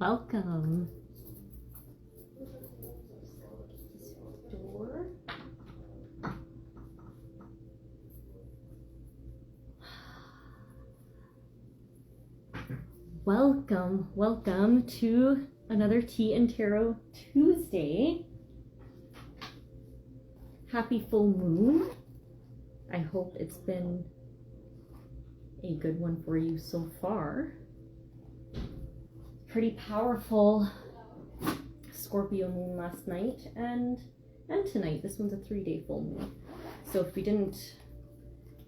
Welcome. Door. Welcome to another Tea and Tarot Tuesday. Happy full moon. I hope it's been a good one for you so far. Pretty powerful Scorpio moon last night and tonight. This one's a 3-day full moon. So if we didn't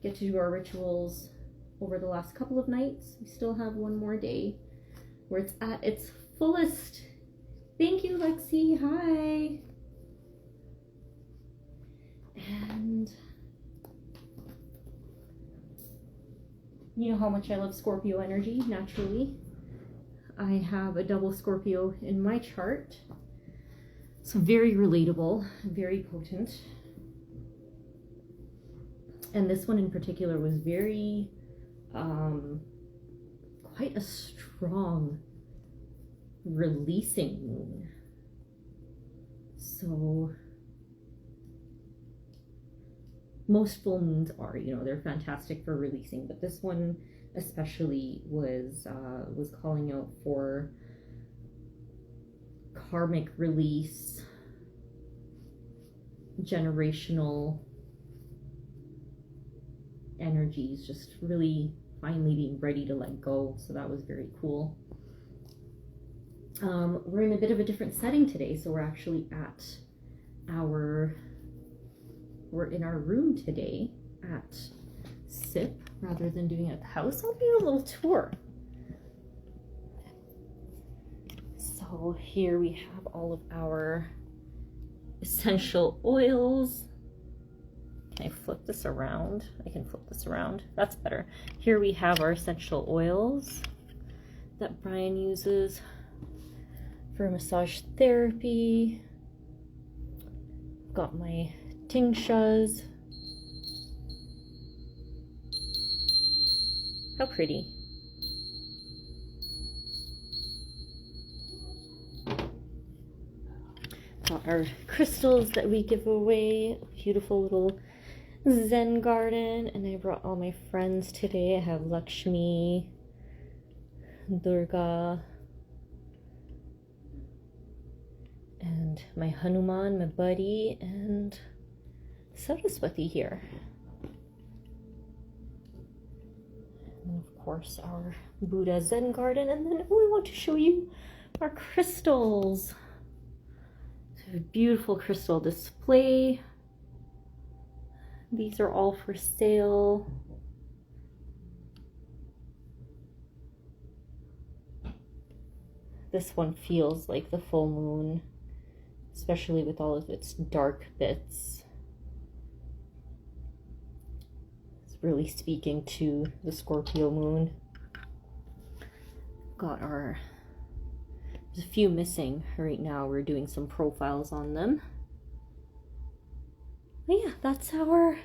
get to do our rituals over the last couple of nights, we still have one more day where it's at its fullest. Thank you, Lexi. Hi. And you know how much I love Scorpio energy, naturally. I have a double Scorpio in my chart. So very relatable, very potent. And this one in particular was very, quite a strong releasing moon. So most full moons are, they're fantastic for releasing, but this one especially was calling out for karmic release, generational energies, just really finally being ready to let go. So that was very cool. We're in a bit of a different setting today, so we're actually we're in our room today at SIP rather than doing it at the house. I'll give you a little tour. So here we have all of our essential oils. Can I flip this around? I can flip this around. That's better. Here we have our essential oils that Brian uses for massage therapy. Got my tinctures. How pretty. Got our crystals that we give away. Beautiful little Zen garden. And I brought all my friends today. I have Lakshmi, Durga, and my Hanuman, my buddy, and Saraswati here. And of course our Buddha Zen garden. And then we want to show you our crystals. So a beautiful crystal display. These are all for sale. This one feels like the full moon, especially with all of its dark bits. It's really speaking to the Scorpio moon. Got there's a few missing right now. We're doing some profiles on them. But yeah, that's our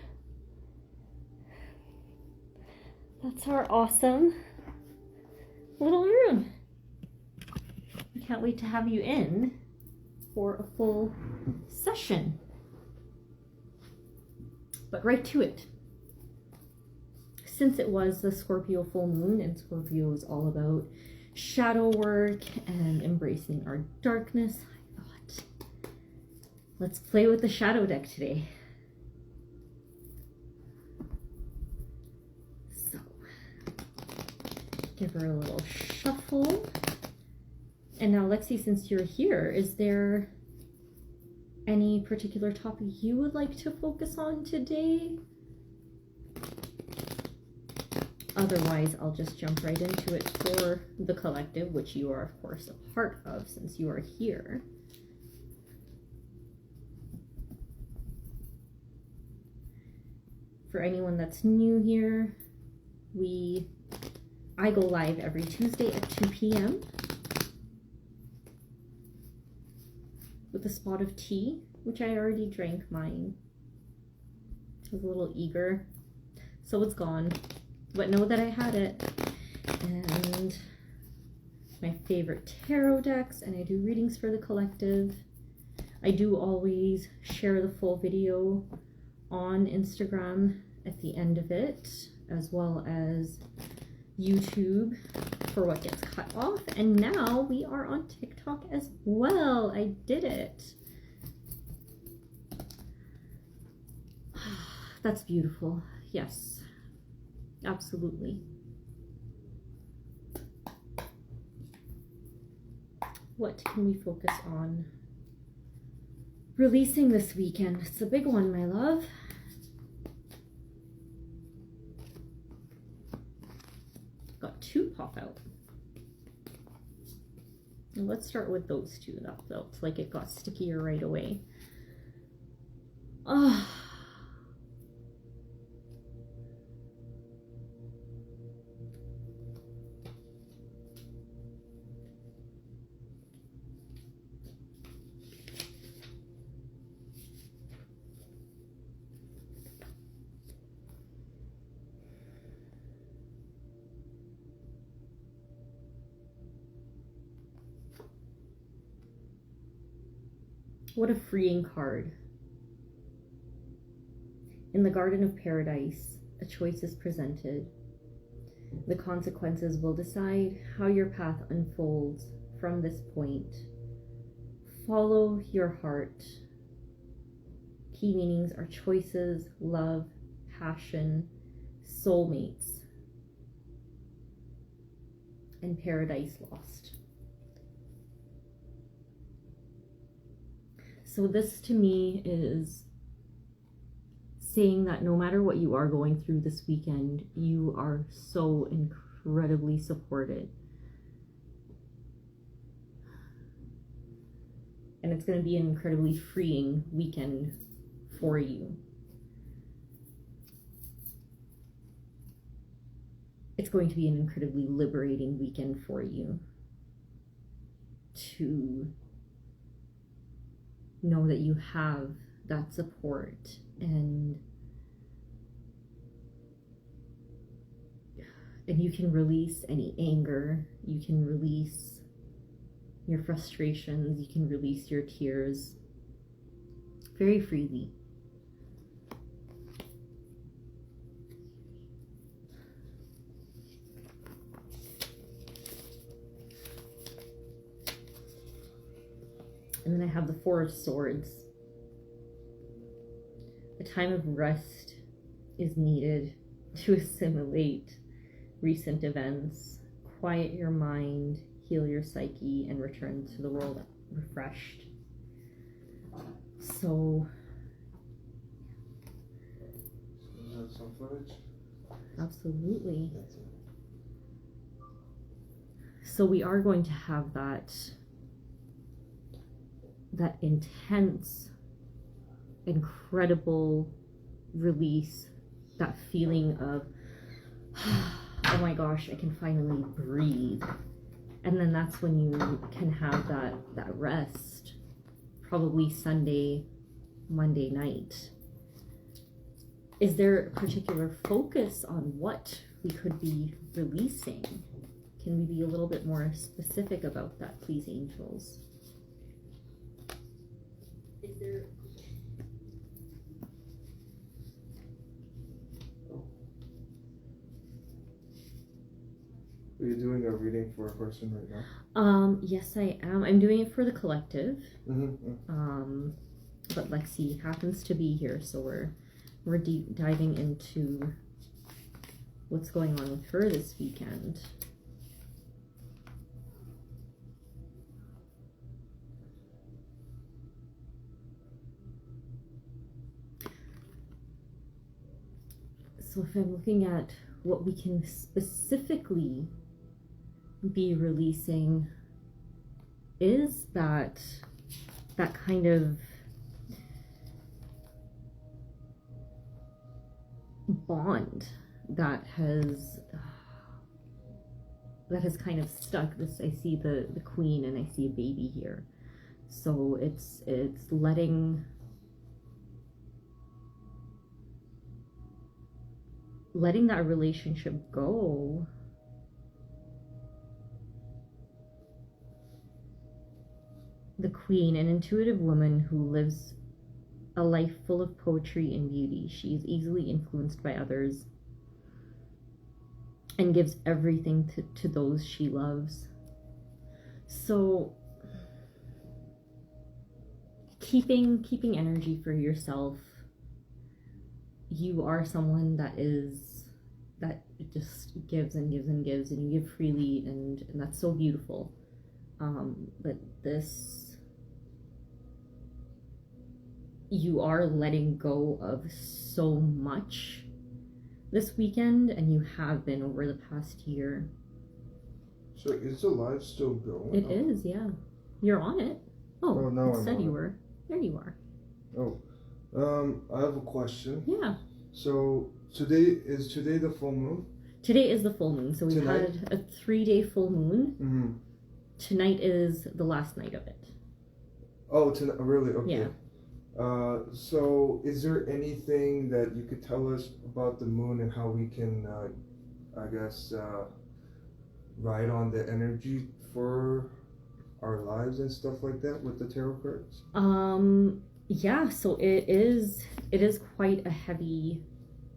awesome little room. I can't wait to have you in for a full session. But right to it. Since it was the Scorpio full moon, and Scorpio is all about shadow work and embracing our darkness, I thought, let's play with the shadow deck today. So, give her a little shuffle. And now, Lexi, since you're here, is there any particular topic you would like to focus on today? Otherwise, I'll just jump right into it for the collective, which you are, of course, a part of since you are here. For anyone that's new here, I go live every Tuesday at 2 p.m. with a spot of tea, which I already drank mine. I was a little eager, so it's gone. But know that I had it, and my favorite tarot decks, and I do readings for the collective. I do always share the full video on Instagram at the end of it, as well as YouTube for what gets cut off. And now we are on TikTok as well. I did it. That's beautiful. Yes, absolutely. What can we focus on releasing this weekend? It's a big one, my love. Got two pop out. And let's start with those two. That felt like it got stickier right away. Oh. What a freeing card. In the Garden of Paradise, a choice is presented. The consequences will decide how your path unfolds from this point. Follow your heart. Key meanings are choices, love, passion, soulmates, and paradise lost. So this to me is saying that no matter what you are going through this weekend, you are so incredibly supported. And it's going to be an incredibly freeing weekend for you. It's going to be an incredibly liberating weekend for you to know that you have that support, and you can release any anger, you can release your frustrations, you can release your tears very freely. And then I have the Four of Swords. A time of rest is needed to assimilate recent events, quiet your mind, heal your psyche, and return to the world refreshed. So, is that some footage? Absolutely. So we are going to have that intense, incredible release, that feeling of, oh my gosh, I can finally breathe. And then that's when you can have that rest, probably Sunday, Monday night. Is there a particular focus on what we could be releasing? Can we be a little bit more specific about that, please, angels? Is there... Are you doing a reading for a person right now? Yes, I am. I'm doing it for the collective. Mm-hmm. But Lexi happens to be here, so we're deep diving into what's going on with her this weekend. So if I'm looking at what we can specifically be releasing, is that kind of bond that has kind of stuck. This, I see the queen and I see a baby here, so it's letting that relationship go the Queen, an intuitive woman who lives a life full of poetry and beauty. She is easily influenced by others and gives everything to those she loves. So keeping energy for yourself. You are someone that just gives and gives and gives, and you give freely, and that's so beautiful. But this, you are letting go of so much this weekend, and you have been over the past year. So is the live still going? It is, yeah. You're on it. Oh, no, it said you were. There you are. Oh, I have a question. Yeah. So is today the full moon? Today is the full moon. So we've had a 3-day full moon. Mm-hmm. Tonight is the last night of it. Oh, really? Okay. Yeah. So is there anything that you could tell us about the moon and how we can, ride on the energy for our lives and stuff like that with the tarot cards? Yeah, so it is quite a heavy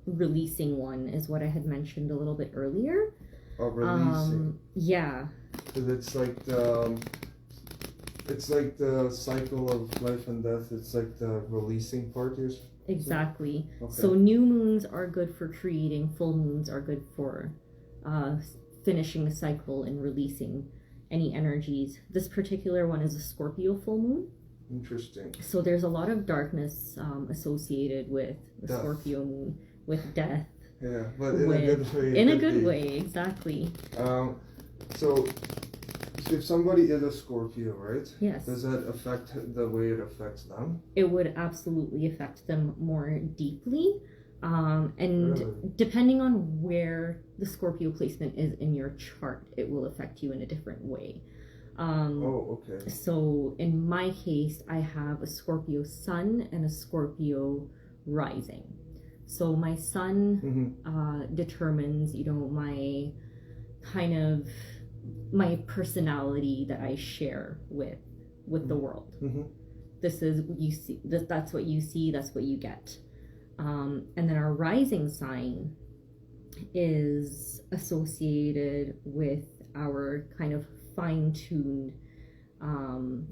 releasing one, is what I had mentioned a little bit earlier. Oh, releasing. Yeah. Because it's like the cycle of life and death. It's like the releasing part. Exactly. Okay. So new moons are good for creating. Full moons are good for finishing the cycle and releasing any energies. This particular one is a Scorpio full moon. Interesting. So there's a lot of darkness associated with the Death. Scorpio moon, with death. Yeah, but in a good way. In a good way, exactly. So if somebody is a Scorpio, right? Yes. Does that affect the way it affects them? It would absolutely affect them more deeply. And Really? depending on where the Scorpio placement is in your chart, it will affect you in a different way. Okay. So in my case, I have a Scorpio sun and a Scorpio rising. So my sun determines, my personality that I share with the world. Mm-hmm. This is you see. That's what you see. That's what you get. And then our rising sign is associated with our kind of fine-tuned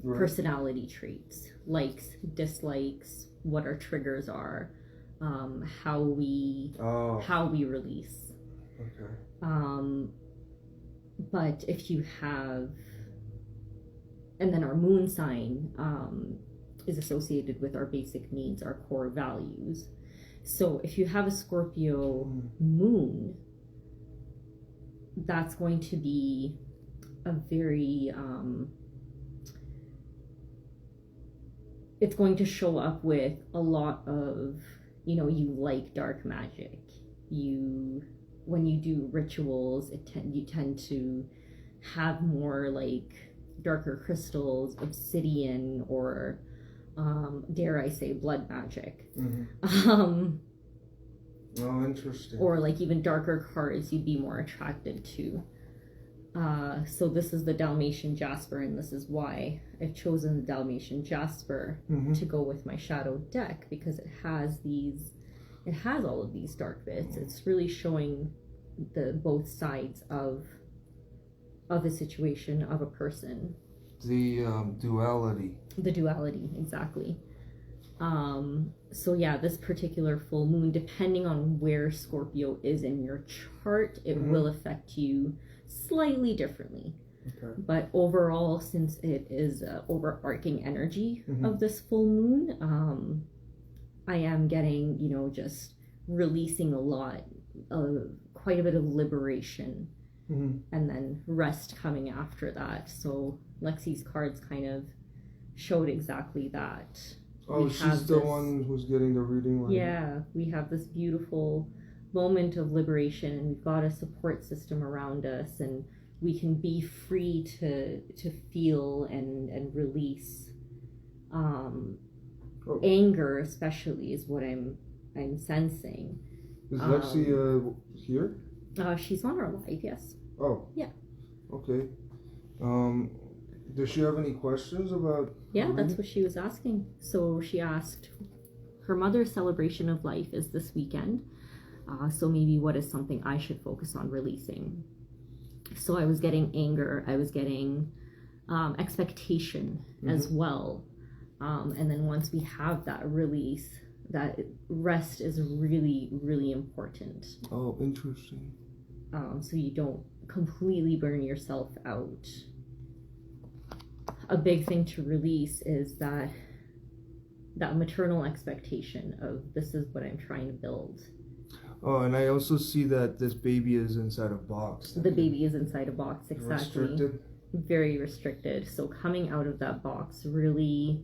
personality traits, likes, dislikes, what our triggers are, how we release. Okay. But if you have, and then our moon sign is associated with our basic needs, our core values. So if you have a Scorpio moon, that's going to be a very, it's going to show up with a lot of, you like dark magic. When you do rituals, you tend to have more like darker crystals, obsidian, or dare I say blood magic. Mm-hmm. Oh, interesting. Or like even darker cards you'd be more attracted to. So this is the Dalmatian Jasper, and this is why I've chosen the Dalmatian Jasper to go with my shadow deck, because it has all of these dark bits. It's really showing the both sides of a situation, of a person. The duality. The duality, exactly. So yeah, this particular full moon, depending on where Scorpio is in your chart, it will affect you slightly differently. Okay. But overall, since it is overarching energy of this full moon, I am getting, just releasing a lot, quite a bit of liberation, and then rest coming after that. So Lexi's cards kind of showed exactly that. Oh, she's the one who's getting the reading right now. Yeah, we have this beautiful moment of liberation, and we've got a support system around us, and we can be free to feel and release. Anger especially is what I'm sensing. Is Lexi here? She's on our live, yes. Oh. Yeah. Okay. Does she have any questions about? Yeah, that's what she was asking. So she asked, her mother's celebration of life is this weekend. So maybe what is something I should focus on releasing? So I was getting anger. I was getting expectation as well. And then once we have that release, that rest is really, really important. Oh, interesting. So you don't completely burn yourself out. A big thing to release is that maternal expectation of this is what I'm trying to build. Oh, and I also see that this baby is inside a box. The baby is inside a box, exactly. Restricted. Very restricted. So coming out of that box, really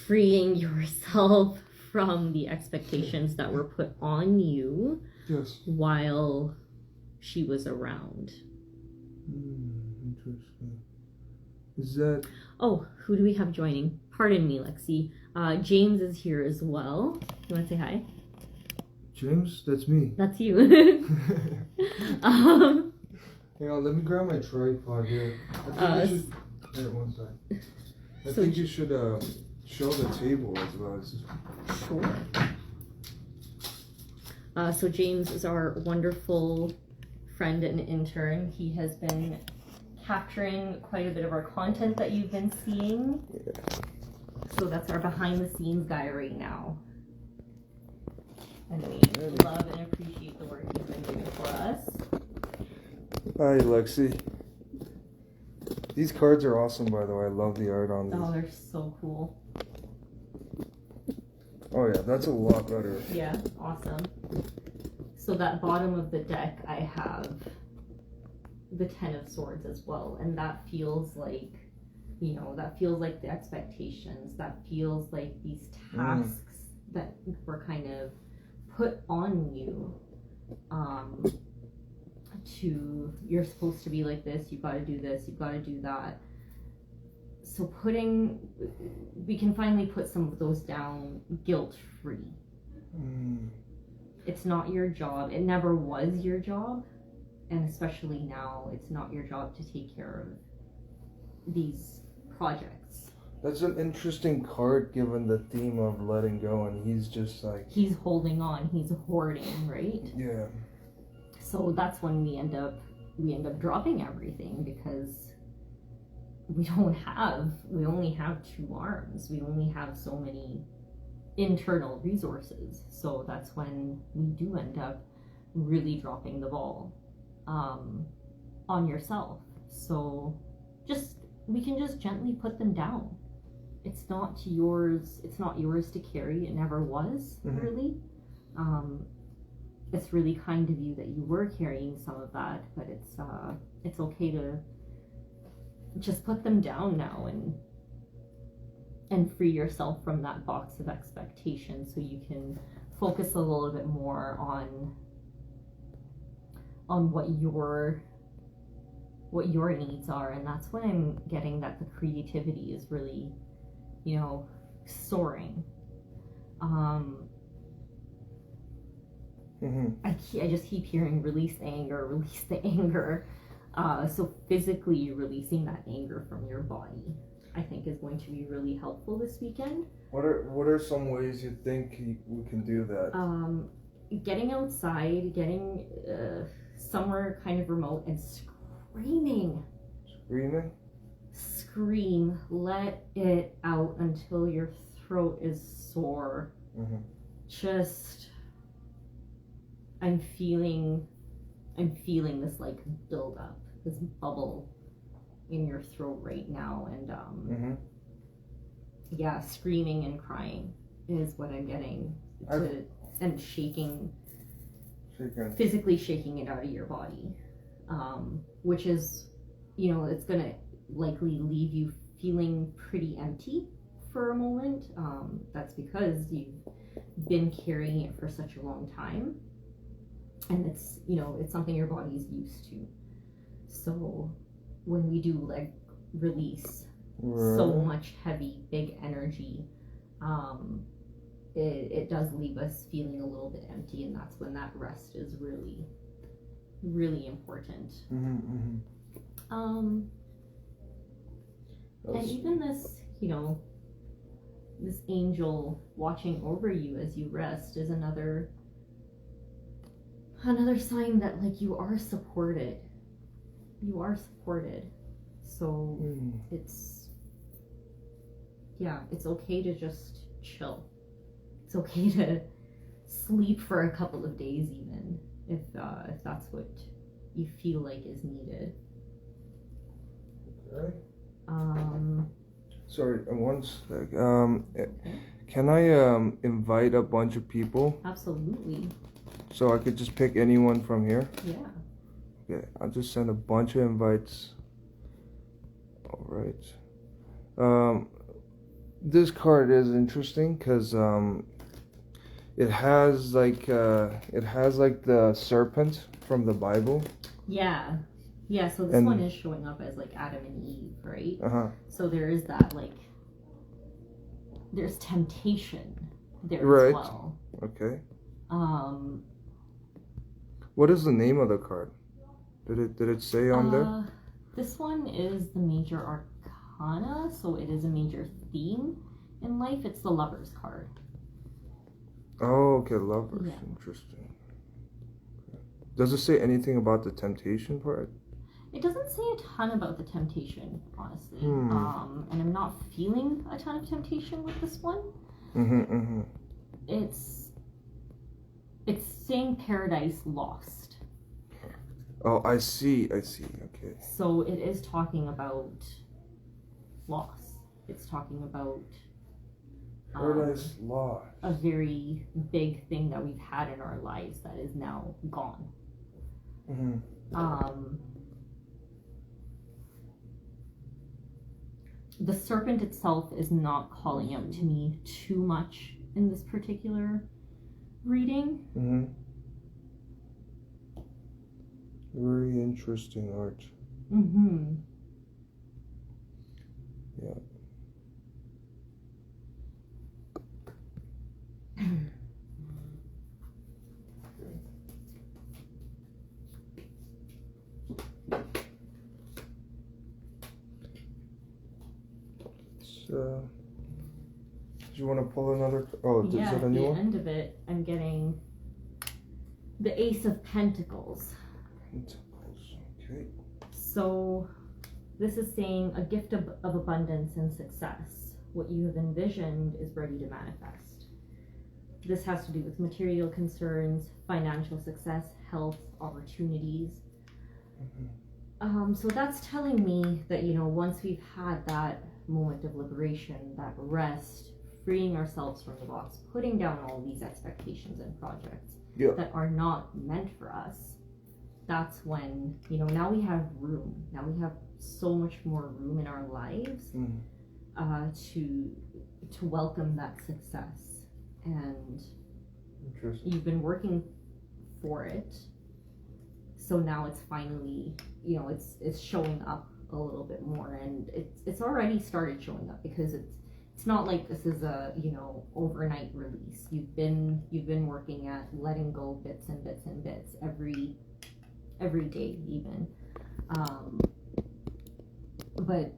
freeing yourself from the expectations that were put on you while she was around. Interesting. Is that... Oh, who do we have joining? Pardon me, Lexi. James is here as well. You want to say hi? James? That's me. That's you. Hang on, let me grab my tripod here. I think you should... Here, one sec. I think you should show the table as well. Sure. So James is our wonderful friend and intern. He has been capturing quite a bit of our content that you've been seeing. So that's our behind the scenes guy right now. And we love and appreciate the work he's been doing for us. Hi, Lexi. These cards are awesome, by the way. I love the art on these. Oh, they're so cool. Oh yeah, that's a lot better. Yeah, awesome. So that bottom of the deck, I have the Ten of Swords as well, and that feels like, you know, that feels like the expectations, that feels like these tasks that were kind of put on you, to, you're supposed to be like this, you've got to do this, you've got to do that. So we can finally put some of those down guilt-free. It's not your job, it never was your job, and especially now, it's not your job to take care of these projects. That's an interesting card given the theme of letting go, and he's just like... He's holding on, he's hoarding, right? Yeah. So that's when we end up dropping everything, because we only have 2 arms. We only have so many internal resources. So that's when we do end up really dropping the ball on yourself. So we can just gently put them down. It's not yours to carry. It never was, really. It's really kind of you that you were carrying some of that, but it's okay to just put them down now and free yourself from that box of expectation, so you can focus a little bit more on what your needs are. And that's when I'm getting that the creativity is really, you know, soaring. I just keep hearing release the anger. So physically releasing that anger from your body, I think, is going to be really helpful this weekend. What are some ways you think we can do that? Getting outside, getting somewhere kind of remote, and screaming. Screaming? Scream. Let it out until your throat is sore. Just... I'm feeling this like build up, this bubble in your throat right now, and yeah, screaming and crying is what I'm getting, and shaking, physically shaking it out of your body, which is, you know, it's gonna likely leave you feeling pretty empty for a moment. That's because you've been carrying it for such a long time. And it's, you know, it's something your body is used to. So when we do like release so much heavy, big energy, it does leave us feeling a little bit empty, and that's when that rest is really, really important. And even this, this angel watching over you as you rest is another sign that like you are supported. You are supported. So it's okay to just chill. It's okay to sleep for a couple of days even if that's what you feel like is needed. Okay. Sorry, one sec. Can I invite a bunch of people? Absolutely. So I could just pick anyone from here? Yeah. Okay, I'll just send a bunch of invites. All right. This card is interesting because it has like the serpent from the Bible. Yeah. Yeah, so this one is showing up as like Adam and Eve, right? Uh-huh. So there is that like there's temptation there right. as well. Okay. What is the name of the card? Did it say on there? This one is the major arcana, so it is a major theme in life. It's the Lover's card. Oh, okay, Lovers. Yeah. Interesting. Does it say anything about the temptation part? It doesn't say a ton about the temptation, honestly. And I'm not feeling a ton of temptation with this one. It's saying paradise lost. Oh, I see. Okay. So it is talking about loss. It's talking about paradise lost. A very big thing that we've had in our lives that is now gone. The serpent itself is not calling out to me too much in this particular reading. Very interesting art. Yeah. Do you want to pull another? Oh, is that a new one? At the end of it, I'm getting the Ace of Pentacles. Okay. So this is saying a gift of abundance and success. What you have envisioned is ready to manifest. This has to do with material concerns, financial success, health, opportunities. So that's telling me that, once we've had that moment of liberation, that rest, freeing ourselves from the box, putting down all these expectations and projects that are not meant for us, that's when, now we have room. Now we have so much more room in our lives to welcome that success. And you've been working for it. So now it's finally, it's showing up a little bit more, and it's already started showing up because it's not like this is a overnight release. You've been working at letting go bits and bits and bits every day even, but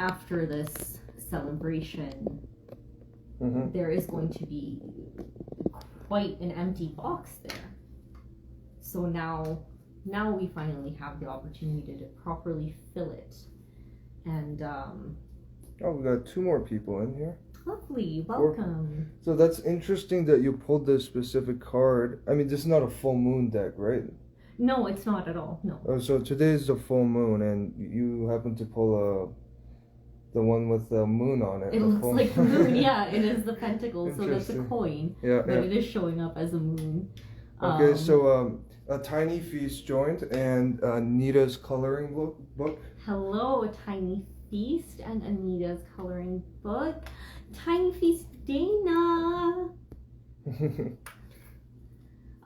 after this celebration, there is going to be quite an empty box there. So now we finally have the opportunity to properly fill it. And we got 2 more people in here. Lovely, welcome. So that's interesting that you pulled this specific card. I mean, this is not a full moon deck, right? No, it's not at all. No. Oh, so today is the full moon, and you happen to pull the one with the moon on it. It looks like the moon. Yeah, it is the pentacle. So that's a coin. But it is showing up as a moon. Okay, so a tiny feast joined and Anita's coloring book. Hello, a tiny feast and Anita's coloring book. Tiny feast, Dana.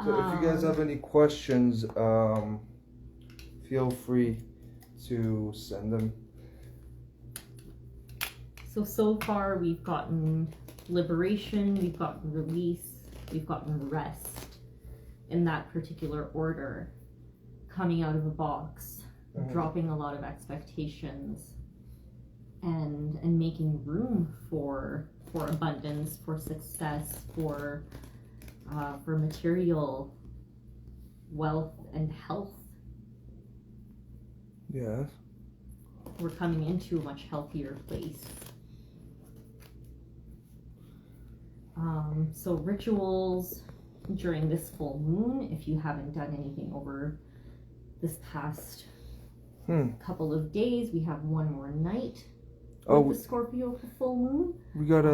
So if you guys have any questions, feel free to send them. So far we've gotten liberation, we've gotten release, we've gotten rest in that particular order. Coming out of a box, dropping a lot of expectations, and making room for abundance, for success, for material wealth and health. Yeah. We're coming into a much healthier place. So rituals during this full moon, if you haven't done anything over this past couple of days, we have one more night with the Scorpio full moon. We got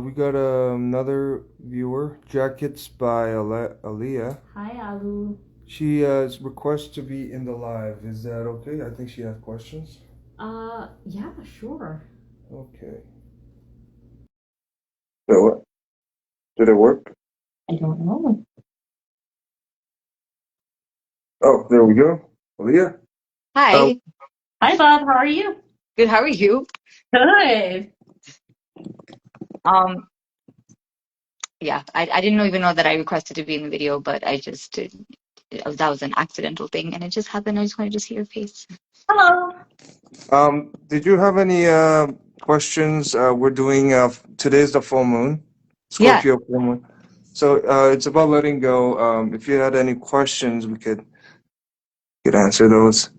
we got another viewer, Jackets by Aliyah. Hi, Alu. She requests to be in the live. Is that okay? I think she has questions. Yeah, sure. Okay. So what? Did it work? I don't know. Oh, there we go. Aaliyah? Hi. Hi, Bob. How are you? Good. How are you? Good. Yeah, I didn't even know that I requested to be in the video, but I just that was an accidental thing, and it just happened. I just wanted to see your face. Hello. Did you have any questions? We're doing today's the full moon, Yeah. Scorpio full moon. So it's about letting go. If you had any questions, we could answer those.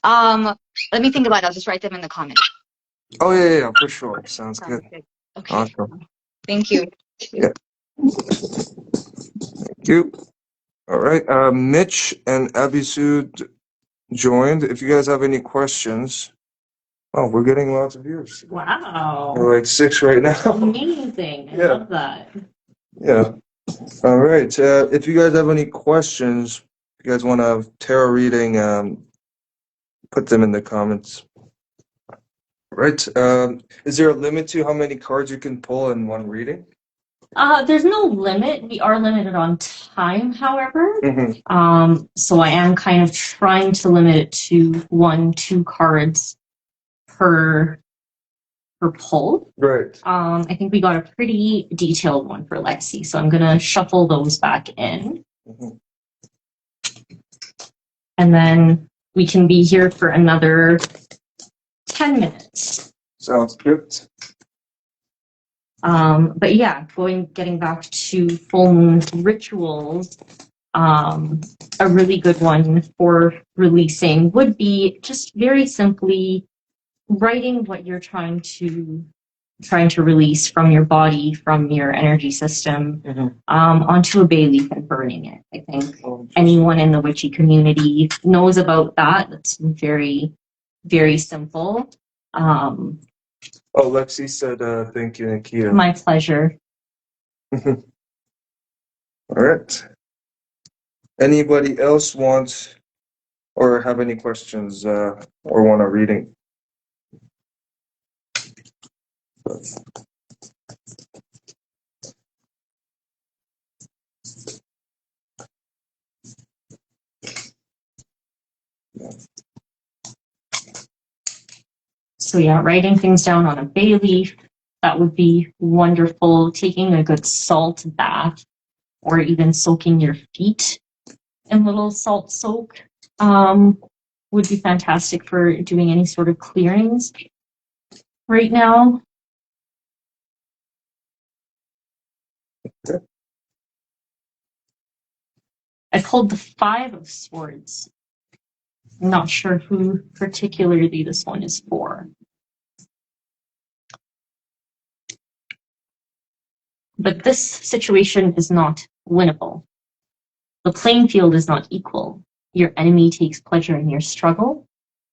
Let me think about it. I'll just write them in the comments. Oh yeah, for sure. Sounds good. Okay. Awesome. Thank you. Yeah. Thank you. All right. Mitch and Abisud joined. If you guys have any questions. Oh, we're getting lots of views. Wow. We're like 6 right now. Amazing. I love that. Yeah. All right. If you guys have any questions, if you guys want a tarot reading, put them in the comments. Right. Is there a limit to how many cards you can pull in one reading? There's no limit. We are limited on time, however. Mm-hmm. So I am kind of trying to limit it to 1-2 cards per pull. Right. I think we got a pretty detailed one for Lexi, so I'm gonna shuffle those back in. Mm-hmm. And then we can be here for another 10 minutes. Sounds good. But yeah, getting back to full moon rituals, a really good one for releasing would be just very simply writing what you're trying to release from your body, from your energy system, onto a bay leaf and burning it. I think anyone in the witchy community knows about that. It's very, very simple. Lexi said thank you, Nakia. My pleasure. All right. Anybody else wants or have any questions or want a reading? So yeah, writing things down on a bay leaf, that would be wonderful. Taking a good salt bath or even soaking your feet in little salt soak would be fantastic for doing any sort of clearings right now. I pulled the 5 of Swords. I'm not sure who particularly this one is for. But this situation is not winnable. The playing field is not equal. Your enemy takes pleasure in your struggle,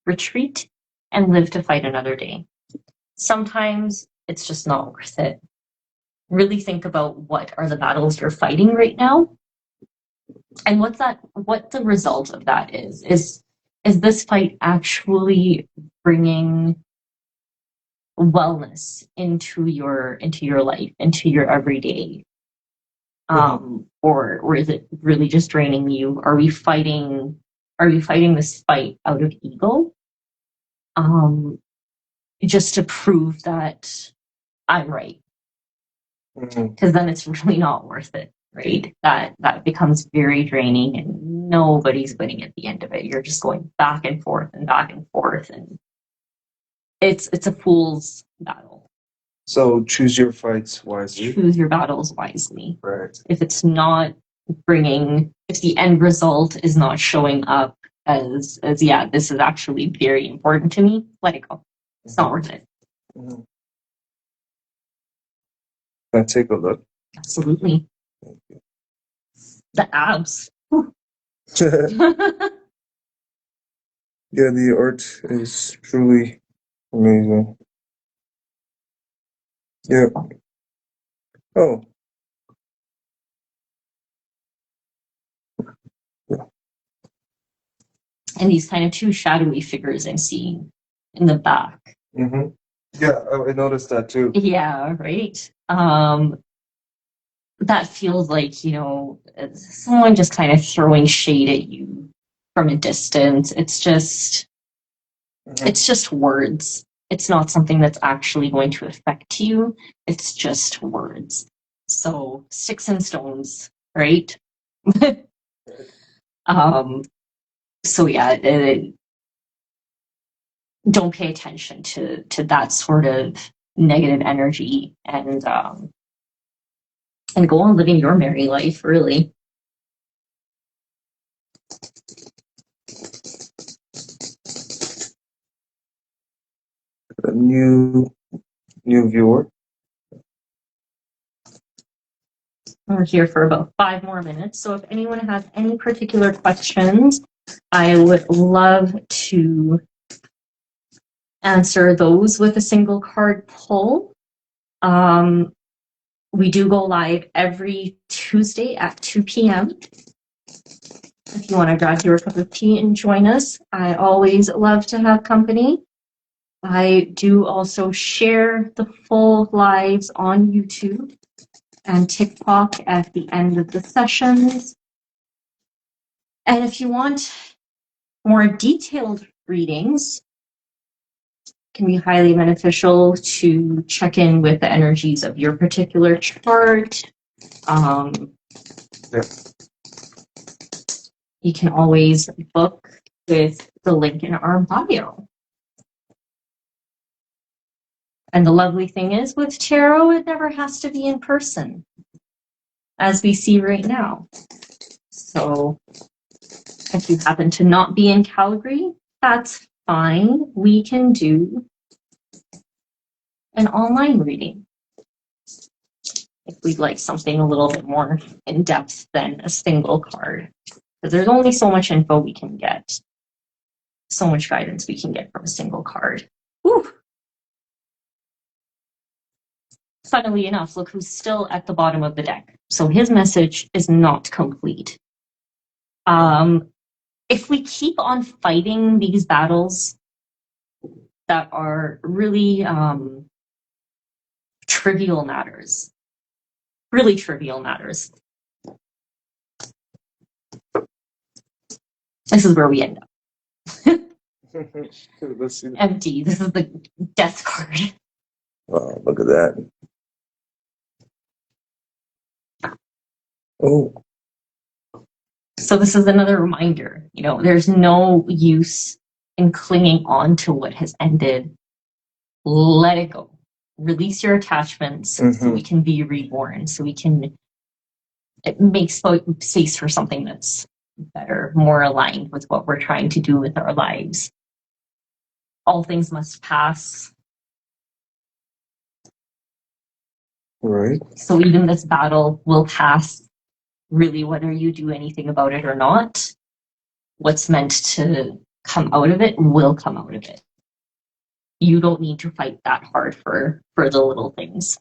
retreat, and live to fight another day. Sometimes it's just not worth it. Really think about what are the battles you're fighting right now, and what the result of that is. Is this fight actually bringing wellness into your life, into your everyday? Or is it really just draining you? Are we fighting this fight out of ego? Just to prove that I'm right. Because then it's really not worth it, right? That becomes very draining and nobody's winning at the end of it. You're just going back and forth and it's a fool's battle. So choose your fights wisely. Choose your battles wisely. Right. If it's not if the end result is not showing up as yeah, this is actually very important to me, let it go. It's not worth it. Mm-hmm. Can I take a look? Absolutely. The abs. Yeah, the art is truly amazing. Yeah. Oh. Yeah. And these kind of two shadowy figures I'm seeing in the back. Mm-hmm. Yeah, I noticed that too. Yeah, right. That feels like, you know, someone just kind of throwing shade at you from a distance. It's just words. It's not something that's actually going to affect you. It's just words. So sticks and stones, right? So yeah, don't pay attention to that sort of negative energy, and go on living your merry life, really. A new viewer. We're here for about 5 more minutes, so if anyone has any particular questions, I would love to answer those with a single card pull. We do go live every Tuesday at 2 p.m. If you want to grab your cup of tea and join us, I always love to have company. I do also share the full lives on YouTube and TikTok at the end of the sessions. And if you want more detailed readings, it can be highly beneficial to check in with the energies of your particular chart. Yeah. You can always book with the link in our bio. And the lovely thing is, with tarot, it never has to be in person, as we see right now. So if you happen to not be in Calgary, that's fine. We can do an online reading if we'd like something a little bit more in depth than a single card. Because there's only so much info we can get, so much guidance we can get from a single card. Whew. Funnily enough, look who's still at the bottom of the deck. So his message is not complete. If we keep on fighting these battles that are really trivial matters, really trivial matters, this is where we end up. Let's see. Empty. This is the death card. Wow, look at that. Oh. So this is another reminder, you know, there's no use in clinging on to what has ended. Let it go. Release your attachments so we can be reborn, so we can make space for something that's better, more aligned with what we're trying to do with our lives. All things must pass. Right. So even this battle will pass, really, whether you do anything about it or not. What's meant to come out of it will come out of it. You don't need to fight that hard for the little things.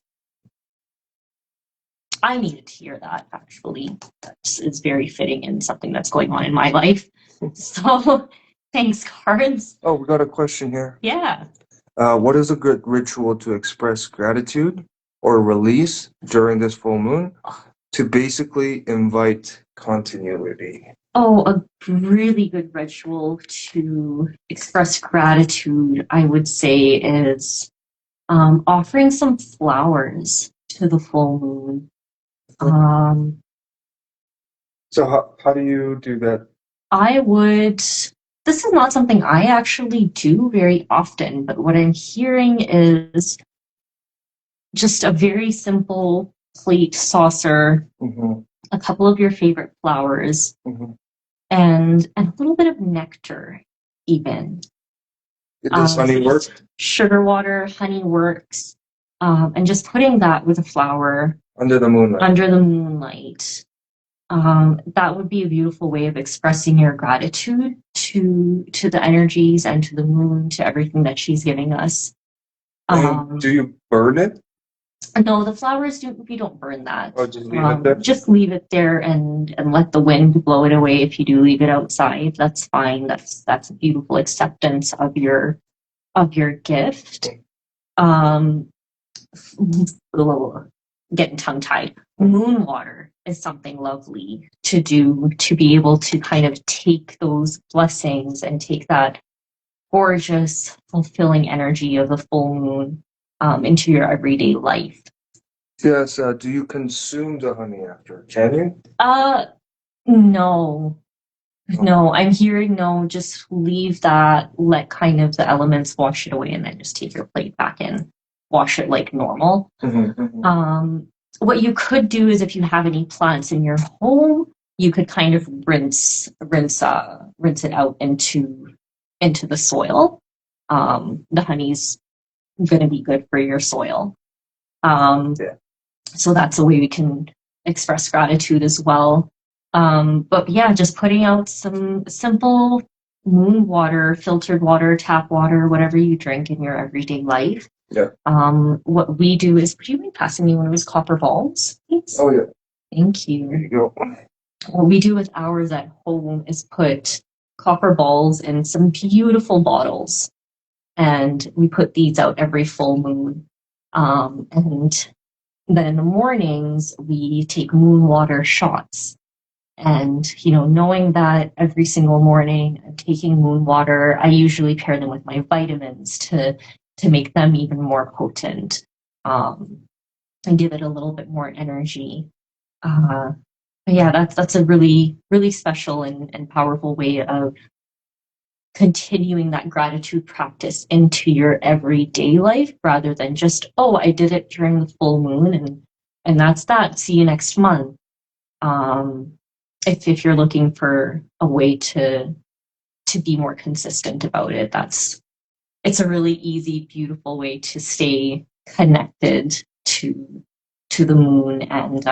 I needed to hear that, actually. That is very fitting in something that's going on in my life. So, thanks, cards. Oh, we got a question here. Yeah. What is a good ritual to express gratitude or release during this full moon to basically invite continuity? Oh, a really good ritual to express gratitude, I would say, is offering some flowers to the full moon. So how do you do that? I would this is not something I actually do very often, but what I'm hearing is just a very simple plate, saucer, a couple of your favorite flowers, and a little bit of nectar, even. Does honey work? Sugar water, honey works, and just putting that with a flower Under the moonlight. Under the moonlight. That would be a beautiful way of expressing your gratitude to the energies and to the moon, to everything that she's giving us. Do you burn it? No, the flowers we don't burn that. Oh, just leave it there? Just leave it there and let the wind blow it away. If you do leave it outside, that's fine. That's a beautiful acceptance of your gift. Getting tongue tied. Moon water is something lovely to do, to be able to kind of take those blessings and take that gorgeous, fulfilling energy of the full moon into your everyday life. Yes. Do you consume the honey after? Can you? No. No, I'm hearing no, just leave that, let kind of the elements wash it away, and then just take your plate back in, wash it like normal. What you could do is, if you have any plants in your home, you could kind of rinse it out into the soil. The honey's going to be good for your soil. So that's a way we can express gratitude as well. But yeah, just putting out some simple moon water, filtered water, tap water, whatever you drink in your everyday life. Yeah. What we do is, would you mind passing me one of those copper balls, please? Oh, yeah. Thank you. There you go. What we do with ours at home is put copper balls in some beautiful bottles, and we put these out every full moon. And then in the mornings, we take moon water shots. And, knowing that every single morning I'm taking moon water, I usually pair them with my vitamins to make them even more potent, and give it a little bit more energy. Yeah, that's a really, really special and powerful way of continuing that gratitude practice into your everyday life, rather than just, oh, I did it during the full moon and that's that. See you next month. If you're looking for a way to be more consistent about it, it's a really easy, beautiful way to stay connected to the moon and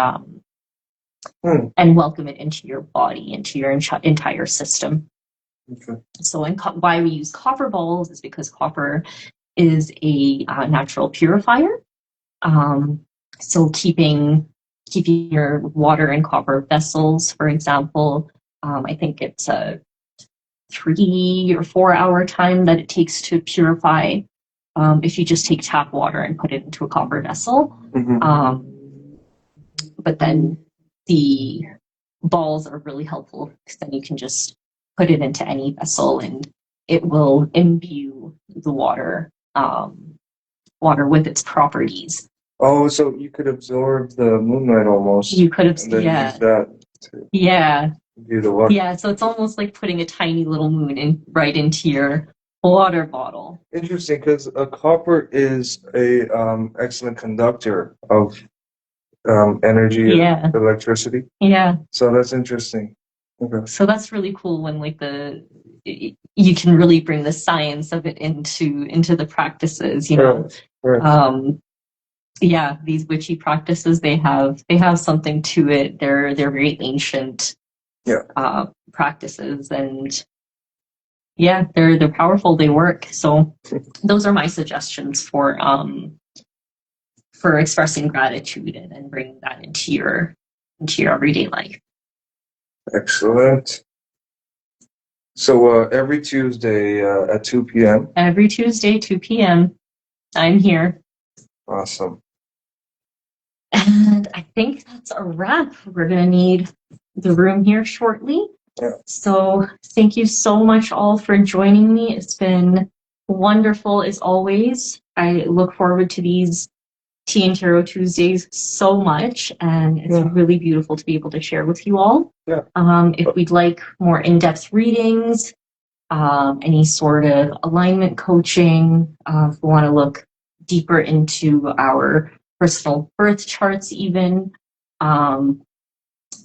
welcome it into your body, into your entire system. Okay. So, why we use copper balls is because copper is a natural purifier. So keeping your water in copper vessels, for example, I think it's a 3 or 4 hour time that it takes to purify, if you just take tap water and put it into a copper vessel. But then the balls are really helpful, because then you can just put it into any vessel and it will imbue the water with its properties. Oh, so you could absorb the moonlight almost. You could use that to do the water. Yeah, so it's almost like putting a tiny little moon right into your water bottle. Interesting, because copper is a excellent conductor of energy and electricity. Yeah. So that's interesting. Okay. So that's really cool when you can really bring the science of it into the practices, Right. Yeah, these witchy practices, they have something to it. They're very ancient practices, and they're powerful. They work. So those are my suggestions for expressing gratitude and bringing that into your everyday life. Excellent. So every Tuesday at 2 p.m. Every Tuesday, 2 p.m. I'm here. Awesome. And I think that's a wrap. We're going to need the room here shortly. Yeah. So thank you so much all for joining me. It's been wonderful as always. I look forward to these Tea and Tarot Tuesdays so much, and it's really beautiful to be able to share with you all. Yeah. If we'd like more in-depth readings, any sort of alignment coaching, if we want to look deeper into our personal birth charts even,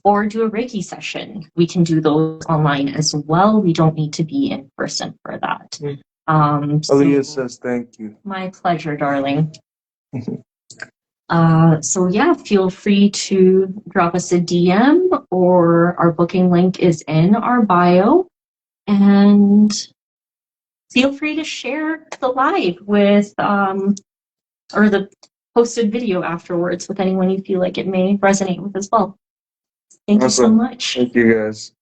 or do a Reiki session. We can do those online as well. We don't need to be in person for that. Aaliyah says thank you. My pleasure, darling. So yeah, feel free to drop us a DM, or our booking link is in our bio. And feel free to share the live with, or the posted video afterwards with anyone you feel like it may resonate with as well. Thank you so much. Thank you guys.